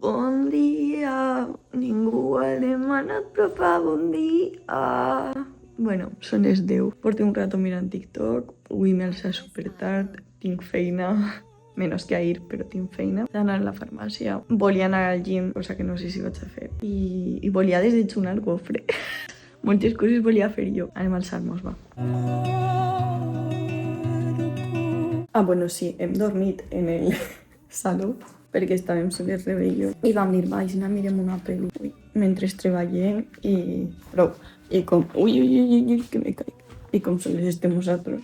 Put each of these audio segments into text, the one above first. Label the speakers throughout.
Speaker 1: Bon dia, ningú ha demanat però fa bon dia. Bueno, són les 10. Porto un rato mirant TikTok, avui m'he alçat super tard, tinc feina, menys que ahir, però tinc feina. He d'anar a la farmàcia, volia anar al gym, cosa que no sé si vaig a fer, i volia desdejunar gofre. Moltes coses volia fer jo. Anem a alçar-nos, va. Ah, bueno, sí, hem dormit en el saló perquè estàvem sobre rebellió i vam dir, va, Aisna, mirem una pel·li mentre treballem i prou. I com, ui, que me caic. I com sols estem nosaltres,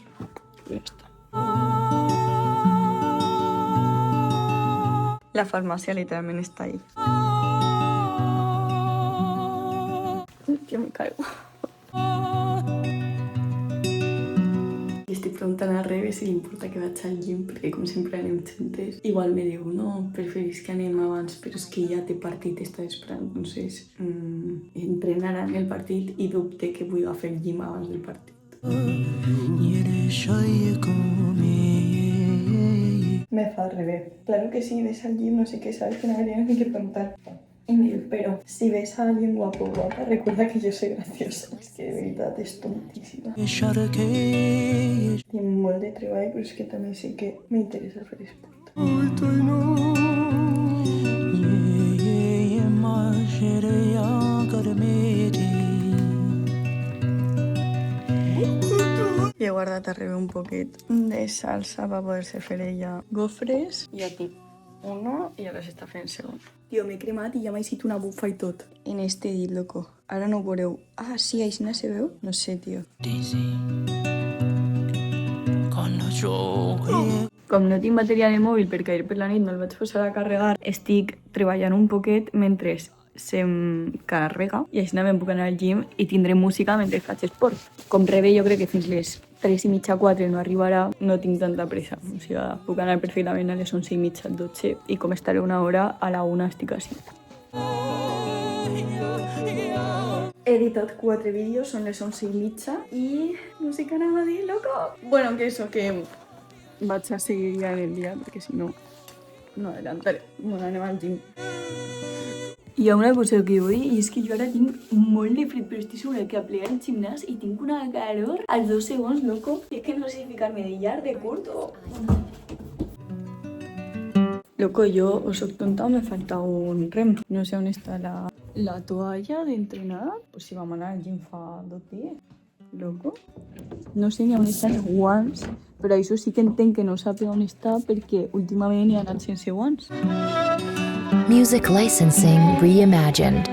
Speaker 1: ja està. La farmàcia literalment està ahí. Que me caigo. Estic preguntant a Rebe si li importa que vaig al gym, perquè com sempre anem juntes. Igual me diu, no, preferís que anem abans, però és que ja té partit, està esperant. Entonces, entrenarà en el partit i dubte que vull fer gym abans del partit. Me fa Rebe. Claro que sí, ves al gym, no sé qué, sabes que no me tienes que preguntar. Y me dice, pero si ves a alguien guapo o guapa, recuerda que yo soy graciosa. Es que de verdad es tontísima. Tiene un molde de treball, pero es que también sí que me interesa hacer esport. I he guardat a Rebe un poquet de salsa per poder-se fer ella gofres i aquí uno i ara s'està fent segon. Tio, m'he cremat i ja m'ha eixit una bufa i tot. En este dit, loco. Ara no ho veureu. Ah, sí, Aisna se veu? No sé, tio. Com no tinc bateria de mòbil perquè ahir per la nit no el vaig posar a carregar, estic treballant un poquet mentre se'm carrega i així me'n puc anar al gym i tindré música mentre faig esport. Com Rebe, jo crec que fins les 3:30, 4 no arribarà, no tinc tanta pressa. O sigui, puc anar perfectament a les 11:30, 12 i com estaré una hora, a la 1 estic així. He editat 4 vídeos, són les 11:30 i no sé què anava a dir, loco. Bueno, que eso, que vaig a seguir ja en el dia perquè si no, no adelantaré. Bueno, anem al gym. Hi ha una cosa que vull i és que jo ara tinc molt de fred, però estic segura que a plegar al gimnàs i tinc una calor als 2 segons, loco. És que no sé si ficar-me de llarg, de curt o... Loco, jo o soc tonta o me falta un rem. No sé on està la toalla d'entrenar. Pues si vam anar al gym fa 2 dies. Loco. No sé ni on estan els guants, però això sí que entenc que no sàpiga on està perquè últimament he anat sense guants.
Speaker 2: Music licensing reimagined.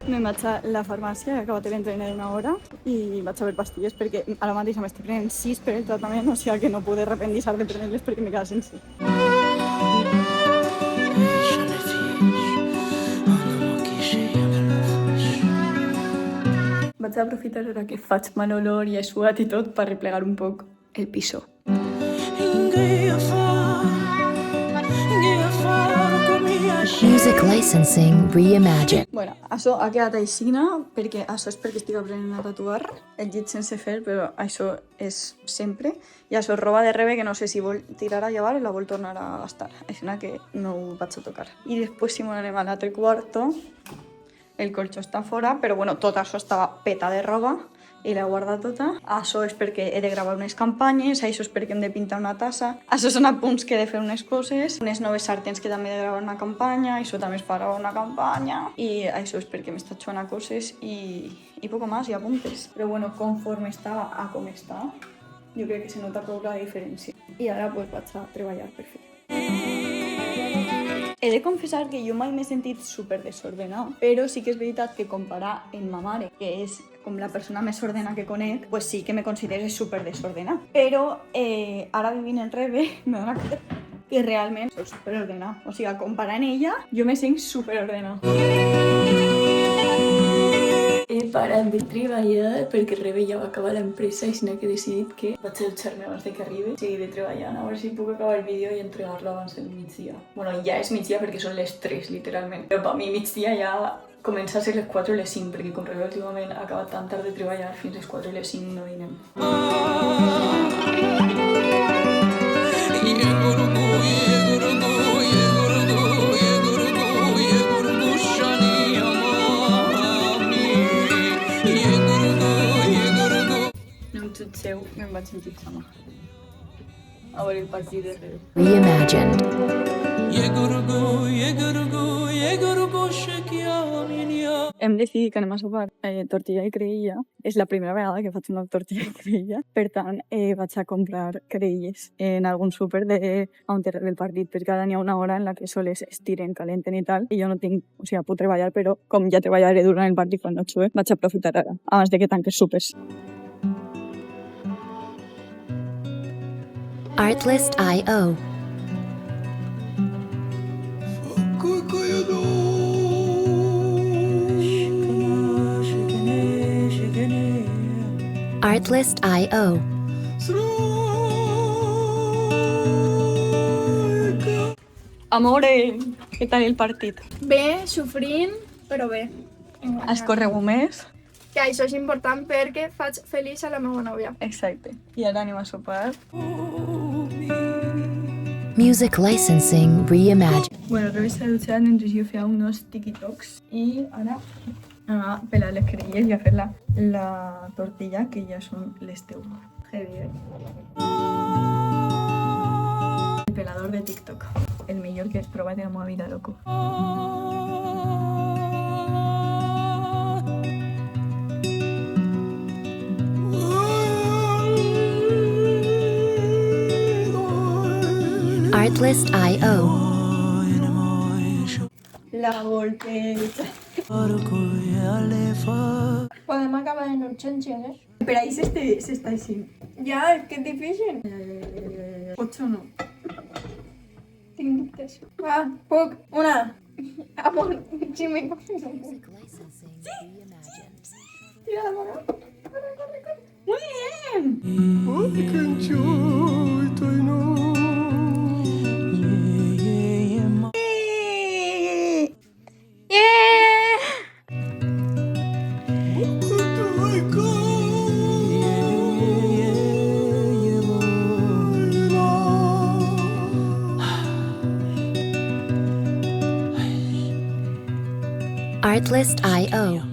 Speaker 1: Me'n vaig a la farmàcia, he acabat l'entrenar una hora i vaig a ver pastilles perquè ara mateix m'estic prenent 6 per el tractament, o sigui que no puc de repente deixar de prendre-les perquè me queda sense. Vaig aprofitar ara que faig mal olor i he suat i tot per replegar un poc el piso.
Speaker 2: Music licensing reimagined.
Speaker 1: Bueno, això ha quedat aixina perquè això és perquè estic aprenent a tatuar el llit sense fer, però això és sempre. I això és roba de Rebe que no sé si vol tirar a llevar o la vol tornar a gastar. Així que no ho vaig a tocar. I després si m'anem a l'altre quarto, el colxó està fora, però bueno, tot això estava peta de roba i l'he guardat tota. Això és perquè he de gravar unes campanyes, això és perquè hem de pintar una tassa, això són apunts que he de fer unes coses, unes noves sartens que també he de gravar una campanya, això també és per gravar una campanya, i això és perquè m'està jugant a coses i poco más, i apuntes. Però bueno, conforme estava a com està, jo crec que se nota prou la diferència. I ara pues vaig a treballar per fer. He de confessar que jo mai m'he sentit super desordenat, però sí que és veritat que comparar amb ma mare, que és com la persona més ordena que conec, pues sí que me considero super desordenat. Però ara vivint en Rebe me dona compte que realment soc super ordenat. O sigui, comparant ella, jo me sent super ordenat. He parat de treballar perquè Rebe ja va acabar l'empresa i sinó que he decidit que vaig a dutxar-me abans de que arribi. Seguiré treballant, a veure si puc acabar el vídeo i entregar-lo abans del migdia. Bueno, ja és migdia perquè són les 3, literalment. Però per mi migdia ja comença a ser les 4 o les 5, perquè com Rebe últimament ha acabat tan tard de treballar, fins les 4 o les 5 no dinem. Seu, me'n vaig en pijama a veure el partit de Rebe.
Speaker 2: Reimagined.
Speaker 1: Hem decidit que anem a sopar tortilla i creïlla. És la primera vegada que faig una tortilla i creïlla. Per tant, vaig a comprar creïlles en algun súper on té el partit, perquè ara n'hi ha una hora en la que soles estiren, calenten i tal, i jo no tinc, o sigui, puc treballar, però com ja treballaré durant el partit quan no xuve, vaig a aprofitar ara, abans de que tanques súpers.
Speaker 2: Artlist.io. Artlist.io.
Speaker 1: Amore, què tal el partit?
Speaker 3: Bé, sofrint, però bé.
Speaker 1: Has corregut més?
Speaker 3: Que això és important perquè faig feliç a la meva nòvia.
Speaker 1: Exacte. I ara anem a sopar.
Speaker 2: Music licensing reimagined.
Speaker 1: Bueno, Rebe s'ha dutxat mentre jo feia uns tiktoks i ara anem a pelar les creïlles i a fer la tortilla, que ja són les teues. Heavy, El pelador de TikTok. El millor que he provat en la meva vida, loco.
Speaker 2: Artlist.io.
Speaker 1: La volteja.
Speaker 3: Podem acabar en urgències, eh?
Speaker 1: Per ahí s'està així.
Speaker 3: Ja, és que és difícil.
Speaker 1: Pots o no?
Speaker 3: Tinc dubtes. Va, puc. Una. Amor, sí, me Tira la mano. Corre, corre, corre.
Speaker 1: Muy bien!
Speaker 2: Artlist.io.